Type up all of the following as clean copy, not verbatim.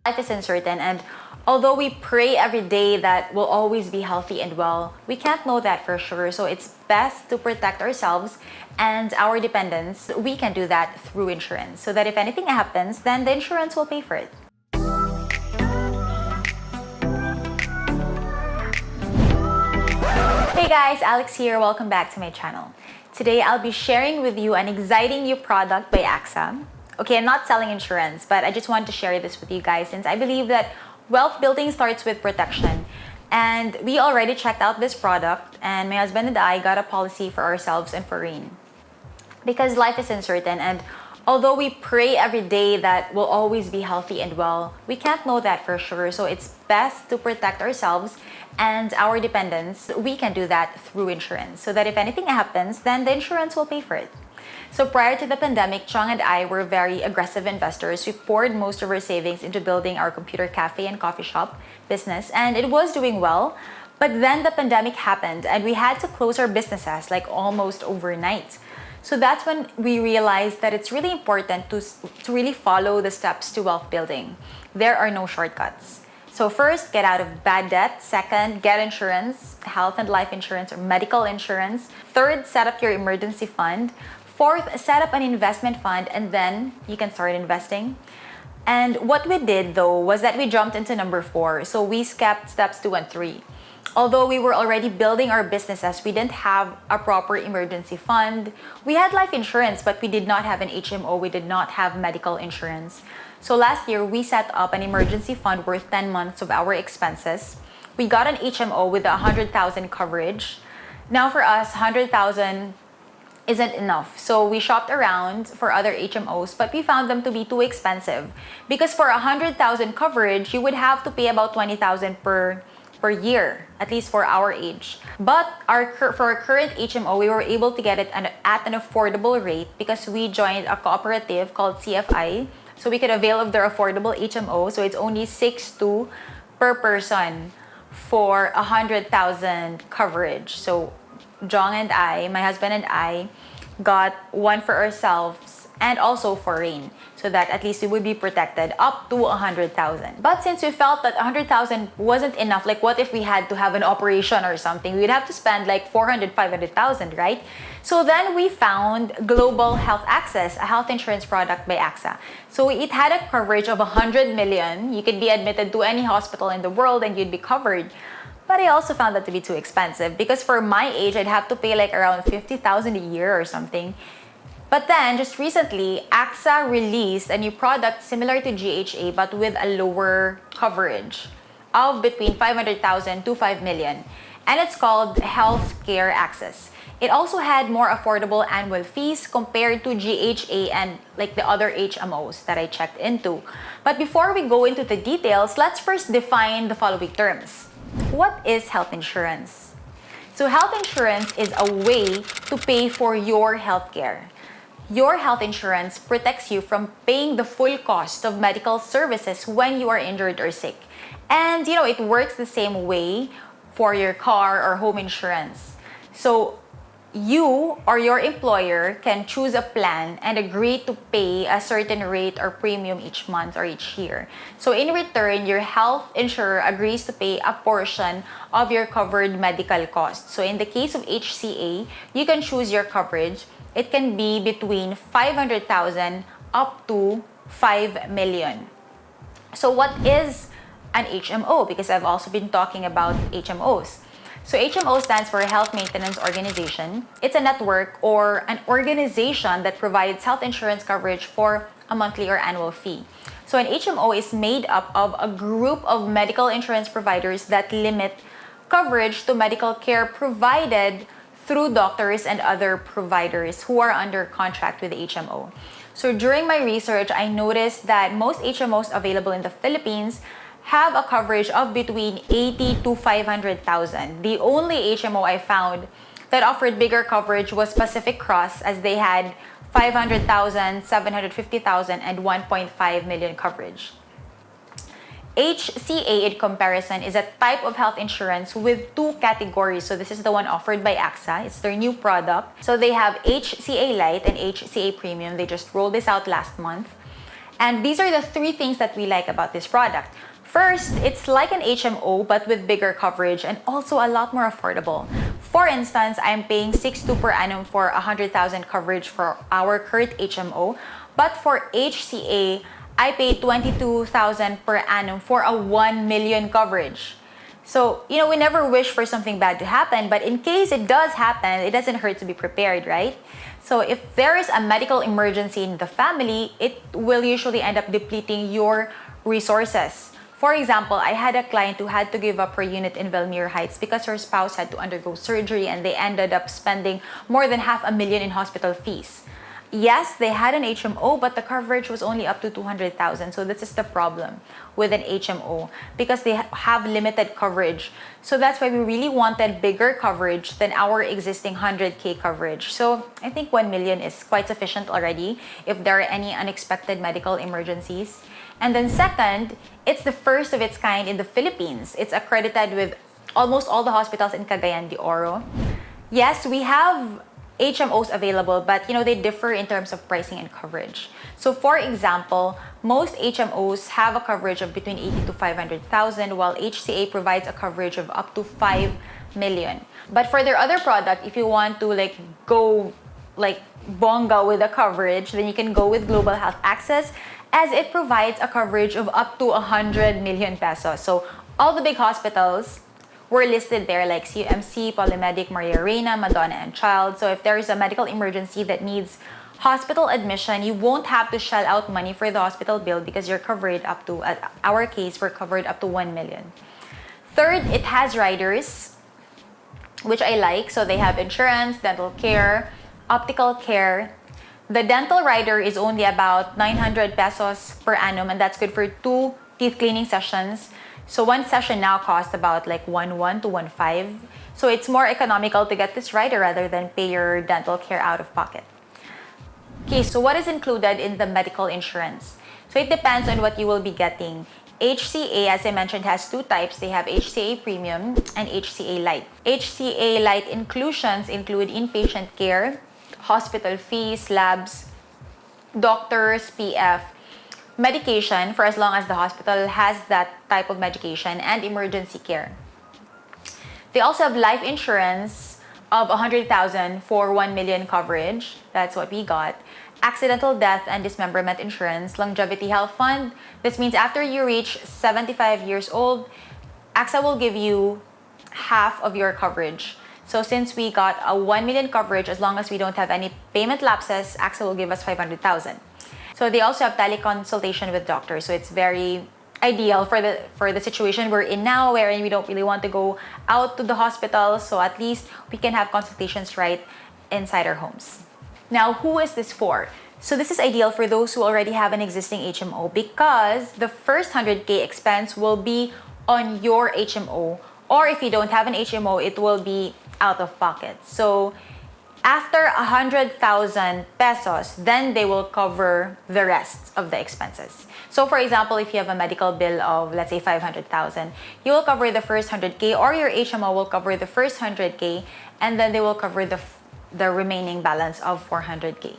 Life is uncertain, and although we pray every day that we'll always be healthy and well, we can't know that for sure. So it's best to protect ourselves and our dependents. We can do that through insurance so that if anything happens, then the insurance will pay for it. Hey guys, Alex here. Welcome back to my channel. Today I'll be sharing with you an exciting new product by AXA. Okay, I'm not selling insurance, but I just want to share this with you guys since I believe that wealth building starts with protection. And we already checked out this product, and my husband and I got a policy for ourselves and for Rain. Because life is uncertain, and although we pray every day that we'll always be healthy and well, we can't know that for sure. So it's best to protect ourselves and our dependents. We can do that through insurance so that if anything happens, then the insurance will pay for it. So prior to the pandemic, Chong and I were very aggressive investors. We poured most of our savings into building our computer cafe and coffee shop business, and it was doing well. But then the pandemic happened and we had to close our businesses like almost overnight. So that's when we realized that it's really important to really follow the steps to wealth building. There are no shortcuts. So first, get out of bad debt. Second, get insurance, health and life insurance or medical insurance. Third, set up your emergency fund. Fourth, set up an investment fund and then you can start investing. And what we did though was that we jumped into number 4. So we skipped steps 2 and 3. Although we were already building our businesses, we didn't have a proper emergency fund. We had life insurance, but we did not have an HMO. We did not have medical insurance. So last year, we set up an emergency fund worth 10 months of our expenses. We got an HMO with 100,000 coverage. Now for us, 100,000 isn't enough. So we shopped around for other HMOs, but we found them to be too expensive. Because for 100,000 coverage, you would have to pay about 20,000 per year, at least for our age. But for our current HMO, we were able to get it at an affordable rate because we joined a cooperative called CFI. So we could avail of their affordable HMO. So it's only 6.2 per person for 100,000 coverage. So Jong and I, my husband and I, got one for ourselves and also for Rain, so that at least we would be protected up to 100,000. But since we felt that 100,000 wasn't enough, like what if we had to have an operation or something? We'd have to spend like 400, 500,000, right? So then we found Global Health Access, a health insurance product by AXA. So it had a coverage of 100 million. You could be admitted to any hospital in the world and you'd be covered. But I also found that to be too expensive because for my age, I'd have to pay like around 50,000 a year or something. But then, just recently, AXA released a new product similar to GHA but with a lower coverage of between 500,000 to 5 million. And it's called Healthcare Access. It also had more affordable annual fees compared to GHA and like the other HMOs that I checked into. But before we go into the details, let's first define the following terms. What is health insurance? So health insurance is a way to pay for your healthcare. Your health insurance protects you from paying the full cost of medical services when you are injured or sick. And it works the same way for your car or home insurance. So you or your employer can choose a plan and agree to pay a certain rate or premium each month or each year. So in return, your health insurer agrees to pay a portion of your covered medical costs. So in the case of HCA, you can choose your coverage. It can be between 500,000 up to 5 million. So what is an HMO? Because I've also been talking about HMOs. So HMO stands for Health Maintenance Organization. It's a network or an organization that provides health insurance coverage for a monthly or annual fee. So an HMO is made up of a group of medical insurance providers that limit coverage to medical care provided through doctors and other providers who are under contract with the HMO. So during my research, I noticed that most HMOs available in the Philippines have a coverage of between 80 to 500,000. The only HMO I found that offered bigger coverage was Pacific Cross, as they had 500,000, 750,000, and 1.5 million coverage. HCA, in comparison, is a type of health insurance with 2 categories. So this is the one offered by AXA. It's their new product. So they have HCA Lite and HCA Premium. They just rolled this out last month. And these are the three things that we like about this product. First, it's like an HMO but with bigger coverage and also a lot more affordable. For instance, I'm paying 6.2 per annum for 100,000 coverage for our current HMO, but for HCA, I pay 22,000 per annum for a 1 million coverage. So, we never wish for something bad to happen, but in case it does happen, it doesn't hurt to be prepared, right? So if there is a medical emergency in the family, it will usually end up depleting your resources. For example, I had a client who had to give up her unit in Velmere Heights because her spouse had to undergo surgery and they ended up spending more than $500,000 in hospital fees. Yes, they had an HMO, but the coverage was only up to 200,000. So this is the problem with an HMO because they have limited coverage. So that's why we really wanted bigger coverage than our existing 100K coverage. So I think 1 million is quite sufficient already if there are any unexpected medical emergencies. And then second, it's the first of its kind in the Philippines. It's accredited with almost all the hospitals in Cagayan de Oro. Yes, we have HMOs available, but they differ in terms of pricing and coverage. So for example, most HMOs have a coverage of between 80 to 500,000, while HCA provides a coverage of up to 5 million. But for their other product, if you want to go bonga with the coverage, then you can go with Global Health Access, as it provides a coverage of up to 100 million pesos. So all the big hospitals were listed there, like CMC, Polymedic, Maria Reina, Madonna and Child. So if there is a medical emergency that needs hospital admission, you won't have to shell out money for the hospital bill because you're covered up to, at our case, we're covered up to 1 million. Third, it has riders, which I like. So they have insurance, dental care, optical care. The dental rider is only about 900 pesos per annum, and that's good for 2 teeth cleaning sessions. So one session now costs about 1.1 to 1.5. So it's more economical to get this rider rather than pay your dental care out of pocket. Okay, so what is included in the medical insurance? So it depends on what you will be getting. HCA, as I mentioned, has 2 types. They have HCA Premium and HCA Lite. HCA Lite inclusions include inpatient care, hospital fees, labs, doctors, PF, medication for as long as the hospital has that type of medication, and emergency care. They also have life insurance of 100,000 for 1 million coverage. That's what we got. Accidental death and dismemberment insurance, longevity health fund. This means after you reach 75 years old, AXA will give you half of your coverage. So since we got a 1 million coverage, as long as we don't have any payment lapses, AXA will give us 500,000. So they also have teleconsultation with doctors. So it's very ideal for the situation we're in now, wherein we don't really want to go out to the hospital. So at least we can have consultations right inside our homes. Now, who is this for? So this is ideal for those who already have an existing HMO because the first 100K expense will be on your HMO. Or if you don't have an HMO, it will be out of pocket. So after 100,000 pesos, then they will cover the rest of the expenses. So for example, if you have a medical bill of, let's say, 500,000, you will cover the first 100K, or your HMO will cover the first 100K, and then they will cover the remaining balance of 400K.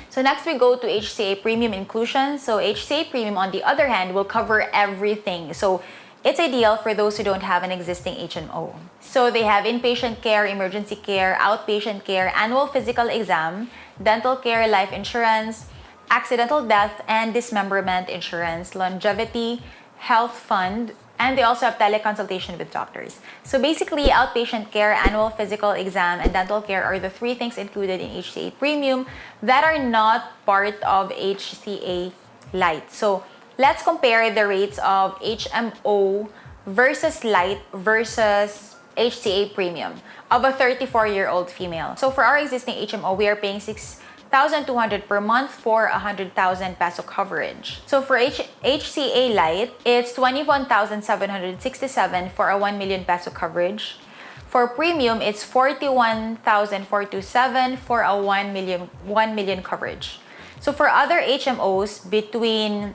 So next we go to HCA Premium Inclusion. So HCA Premium, on the other hand, will cover everything. So it's ideal for those who don't have an existing HMO. So they have inpatient care, emergency care, outpatient care, annual physical exam, dental care, life insurance, accidental death and dismemberment insurance, longevity, health fund, and they also have teleconsultation with doctors. So basically, outpatient care, annual physical exam, and dental care are the 3 things included in HCA Premium that are not part of HCA Lite. So let's compare the rates of HMO versus Lite versus HCA Premium of a 34-year-old female. So for our existing HMO, we are paying 6,200 per month for 100,000 peso coverage. So for HCA Lite, it's 21,767 for a 1 million peso coverage. For Premium, it's 41,427 for a 1 million coverage. So for other HMOs,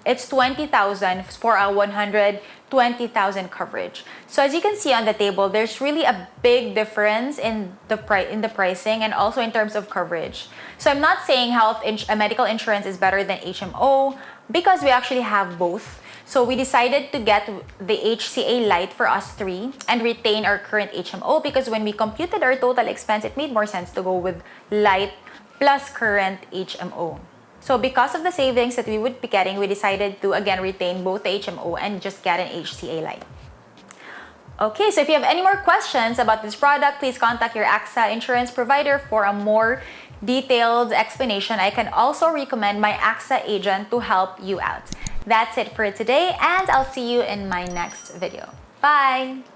it's 20,000 for a 120,000 coverage. So as you can see on the table, there's really a big difference in the pricing and also in terms of coverage. So I'm not saying medical insurance is better than HMO, because we actually have both. So we decided to get the HCA Lite for us three and retain our current HMO, because when we computed our total expense, it made more sense to go with Lite plus current HMO. So because of the savings that we would be getting, we decided to again retain both the HMO and just get an HCA Lite. Okay, so if you have any more questions about this product, please contact your AXA insurance provider for a more detailed explanation. I can also recommend my AXA agent to help you out. That's it for today, and I'll see you in my next video. Bye!